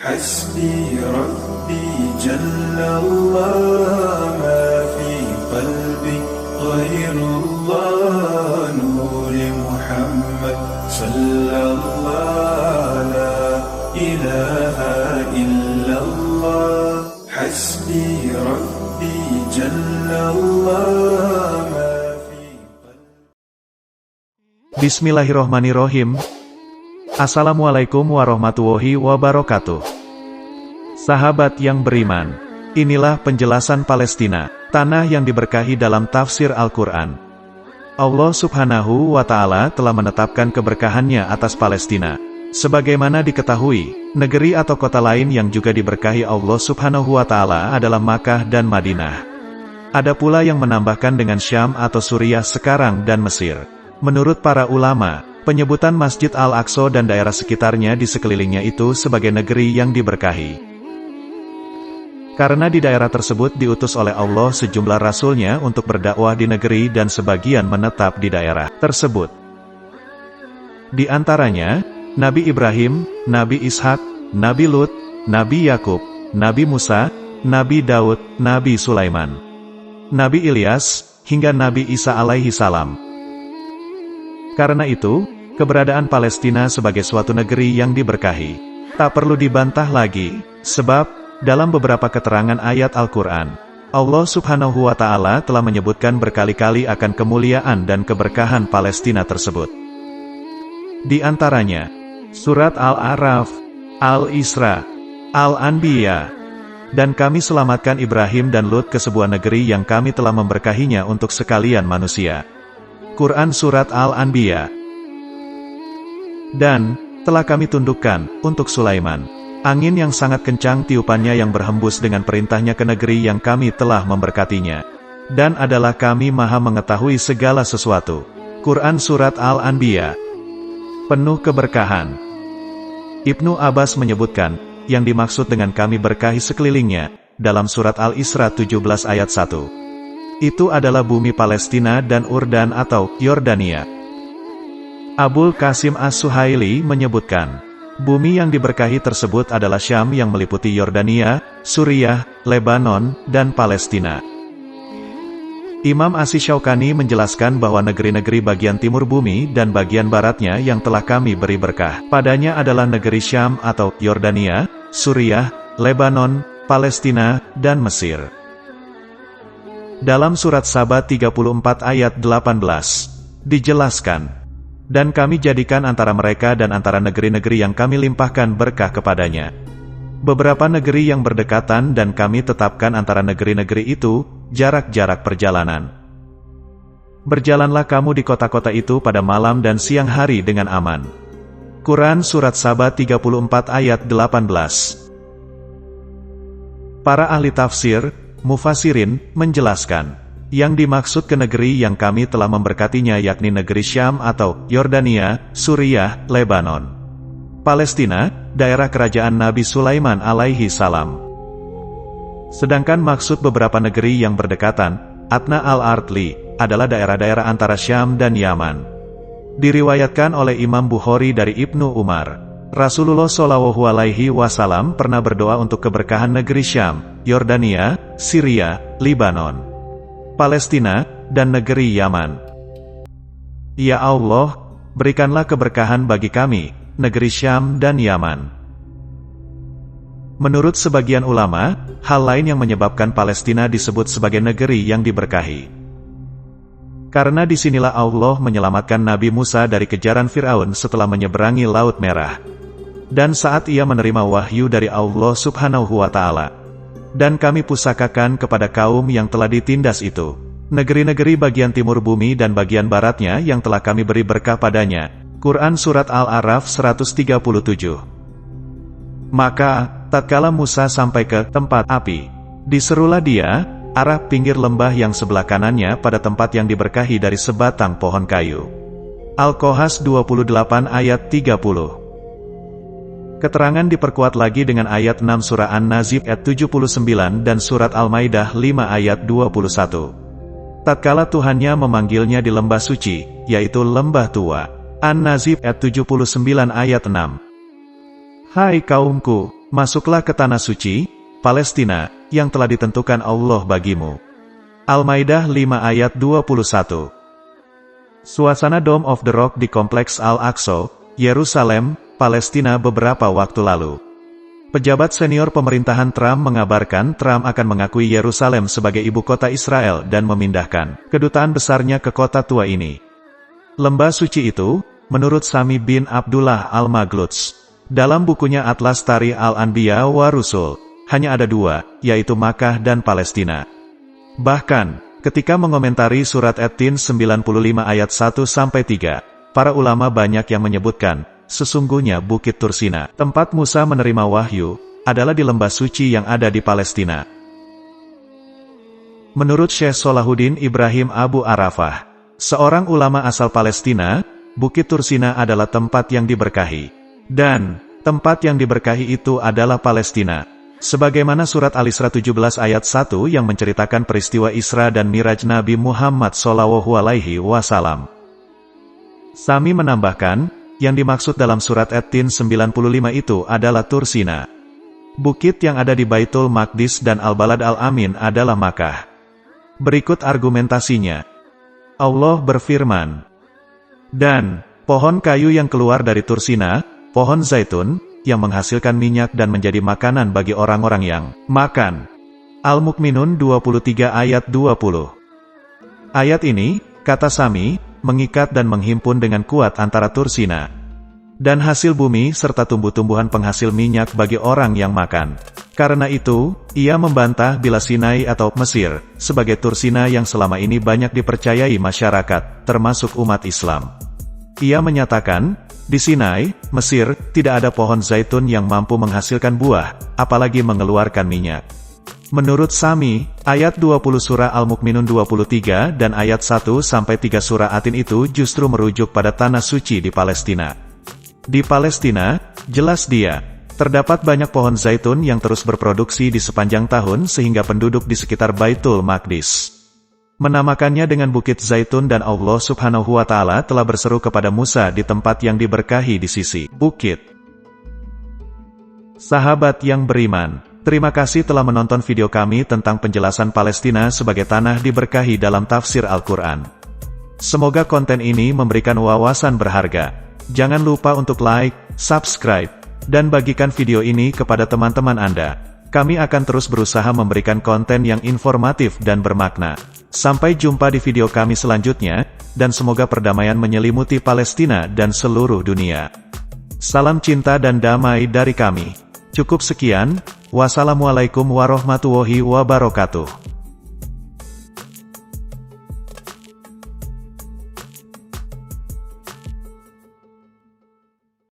حسبي ربي جل الله ما في قلبي غير الله نور محمد صلى الله لا إله إلا الله حسبي ربي جل الله ما في قلبي. Bismillahirrohmanirrohim. Assalamualaikum warahmatullahi wabarakatuh. Sahabat yang beriman, inilah penjelasan Palestina, tanah yang diberkahi dalam tafsir Al-Quran. Allah Subhanahu wa Ta'ala telah menetapkan keberkahannya atas Palestina. Sebagaimana diketahui, negeri atau kota lain yang juga diberkahi Allah Subhanahu wa Ta'ala adalah Makkah dan Madinah. Ada pula yang menambahkan dengan Syam atau Suriah sekarang dan Mesir. Menurut para ulama, penyebutan Masjid Al-Aqsa dan daerah sekitarnya di sekelilingnya itu sebagai negeri yang diberkahi. Karena di daerah tersebut diutus oleh Allah sejumlah rasulnya untuk berdakwah di negeri dan sebagian menetap di daerah tersebut. Di antaranya, Nabi Ibrahim, Nabi Ishak, Nabi Lut, Nabi Yakub, Nabi Musa, Nabi Daud, Nabi Sulaiman, Nabi Ilyas, hingga Nabi Isa alaihi salam. Karena itu, keberadaan Palestina sebagai suatu negeri yang diberkahi tak perlu dibantah lagi, sebab dalam beberapa keterangan ayat Al-Quran, Allah Subhanahu wa Ta'ala telah menyebutkan berkali-kali akan kemuliaan dan keberkahan Palestina tersebut. Di antaranya, Surat Al-A'raf, Al-Isra, Al-Anbiya, dan kami selamatkan Ibrahim dan Lut ke sebuah negeri yang kami telah memberkahinya untuk sekalian manusia. Quran Surat Al-Anbiya. Dan telah kami tundukkan untuk Sulaiman angin yang sangat kencang tiupannya yang berhembus dengan perintahnya ke negeri yang kami telah memberkatinya. Dan adalah kami maha mengetahui segala sesuatu. Quran Surat Al-Anbiya. Penuh keberkahan. Ibnu Abbas menyebutkan, yang dimaksud dengan kami berkahi sekelilingnya, dalam Surat Al-Isra 17 ayat 1. Itu adalah bumi Palestina dan Urdan atau Yordania. Abul Qasim As-Suhaili menyebutkan, bumi yang diberkahi tersebut adalah Syam yang meliputi Yordania, Suriah, Lebanon, dan Palestina. Imam Asy-Syaukani menjelaskan bahwa negeri-negeri bagian timur bumi dan bagian baratnya yang telah kami beri berkah padanya adalah negeri Syam atau Yordania, Suriah, Lebanon, Palestina, dan Mesir. Dalam surat Saba 34 ayat 18, dijelaskan, dan kami jadikan antara mereka dan antara negeri-negeri yang kami limpahkan berkah kepadanya beberapa negeri yang berdekatan dan kami tetapkan antara negeri-negeri itu jarak-jarak perjalanan. Berjalanlah kamu di kota-kota itu pada malam dan siang hari dengan aman. Quran Surat Saba 34 ayat 18. Para ahli tafsir, Mufassirin, menjelaskan, yang dimaksud ke negeri yang kami telah memberkatinya yakni negeri Syam atau Yordania, Suriah, Lebanon, Palestina, daerah kerajaan Nabi Sulaiman alaihi salam. Sedangkan maksud beberapa negeri yang berdekatan, Adna al-Ardli, adalah daerah-daerah antara Syam dan Yaman. Diriwayatkan oleh Imam Bukhari dari Ibnu Umar, Rasulullah Shallallahu alaihi wasallam pernah berdoa untuk keberkahan negeri Syam, Yordania, Syria, Libanon, Palestina, dan negeri Yaman. Ya Allah, berikanlah keberkahan bagi kami, negeri Syam dan Yaman. Menurut sebagian ulama, hal lain yang menyebabkan Palestina disebut sebagai negeri yang diberkahi, karena disinilah Allah menyelamatkan Nabi Musa dari kejaran Fir'aun setelah menyeberangi Laut Merah. Dan saat ia menerima wahyu dari Allah Subhanahu wa Ta'ala, dan kami pusakakan kepada kaum yang telah ditindas itu, negeri-negeri bagian timur bumi dan bagian baratnya yang telah kami beri berkah padanya. Quran Surat Al-A'raf 137. Maka, tatkala Musa sampai ke tempat api, diserulah dia, arah pinggir lembah yang sebelah kanannya pada tempat yang diberkahi dari sebatang pohon kayu. Al-Qahas 28 ayat 30. Keterangan diperkuat lagi dengan ayat 6 surah An-Nazib ayat 79 dan surat Al-Maidah 5 ayat 21. Tatkala Tuhannya memanggilnya di lembah suci, yaitu lembah tua. An-Nazib ayat 79 ayat 6. Hai kaumku, Masuklah ke tanah suci, Palestina, yang telah ditentukan Allah bagimu. Al-Maidah 5 ayat 21. Suasana Dome of the Rock di Kompleks Al-Aqsa, Yerusalem, Palestina beberapa waktu lalu. Pejabat senior pemerintahan Trump mengabarkan Trump akan mengakui Yerusalem sebagai ibu kota Israel dan memindahkan kedutaan besarnya ke kota tua ini. Lembah suci itu, menurut Sami bin Abdullah Al-Maghlutz, dalam bukunya Atlas Tarikh Al-Anbiya wa Rusul, hanya ada dua, yaitu Makkah dan Palestina. Bahkan, ketika mengomentari surat At-Tin 95 ayat 1-3, para ulama banyak yang menyebutkan, sesungguhnya Bukit Tursina, tempat Musa menerima wahyu, adalah di lembah suci yang ada di Palestina. Menurut Syekh Salahuddin Ibrahim Abu Arafah, seorang ulama asal Palestina, Bukit Tursina adalah tempat yang diberkahi. Dan, tempat yang diberkahi itu adalah Palestina. Sebagaimana surat Al-Isra 17 ayat 1 yang menceritakan peristiwa Isra dan Miraj Nabi Muhammad SAW. Sami menambahkan, yang dimaksud dalam surat At-Tin 95 itu adalah Tursina. Bukit yang ada di Baitul Maqdis dan Al-Balad Al-Amin adalah Makkah. Berikut argumentasinya. Allah berfirman, dan, pohon kayu yang keluar dari Tursina, pohon zaitun, yang menghasilkan minyak dan menjadi makanan bagi orang-orang yang makan. Al-Mu'minun 23 ayat 20. Ayat ini, kata Sami, mengikat dan menghimpun dengan kuat antara Tursina dan hasil bumi serta tumbuh-tumbuhan penghasil minyak bagi orang yang makan. Karena itu, ia membantah bila Sinai atau Mesir sebagai Tursina yang selama ini banyak dipercayai masyarakat, termasuk umat Islam. Ia menyatakan, di Sinai, Mesir, tidak ada pohon zaitun yang mampu menghasilkan buah, apalagi mengeluarkan minyak. Menurut Sami, ayat 20 surah Al-Mu'minun 23 dan ayat 1-3 surah At-Tin itu justru merujuk pada tanah suci di Palestina. Di Palestina, jelas terdapat banyak pohon zaitun yang terus berproduksi di sepanjang tahun sehingga penduduk di sekitar Baitul Maqdis menamakannya dengan Bukit Zaitun dan Allah Subhanahu wa Ta'ala telah berseru kepada Musa di tempat yang diberkahi di sisi bukit. Sahabat yang beriman, terima kasih telah menonton video kami tentang penjelasan Palestina sebagai tanah diberkahi dalam tafsir Al-Quran. Semoga konten ini memberikan wawasan berharga. Jangan lupa untuk like, subscribe, dan bagikan video ini kepada teman-teman Anda. Kami akan terus berusaha memberikan konten yang informatif dan bermakna. Sampai jumpa di video kami selanjutnya, dan semoga perdamaian menyelimuti Palestina dan seluruh dunia. Salam cinta dan damai dari kami. Cukup sekian, wassalamualaikum warahmatullahi wabarakatuh.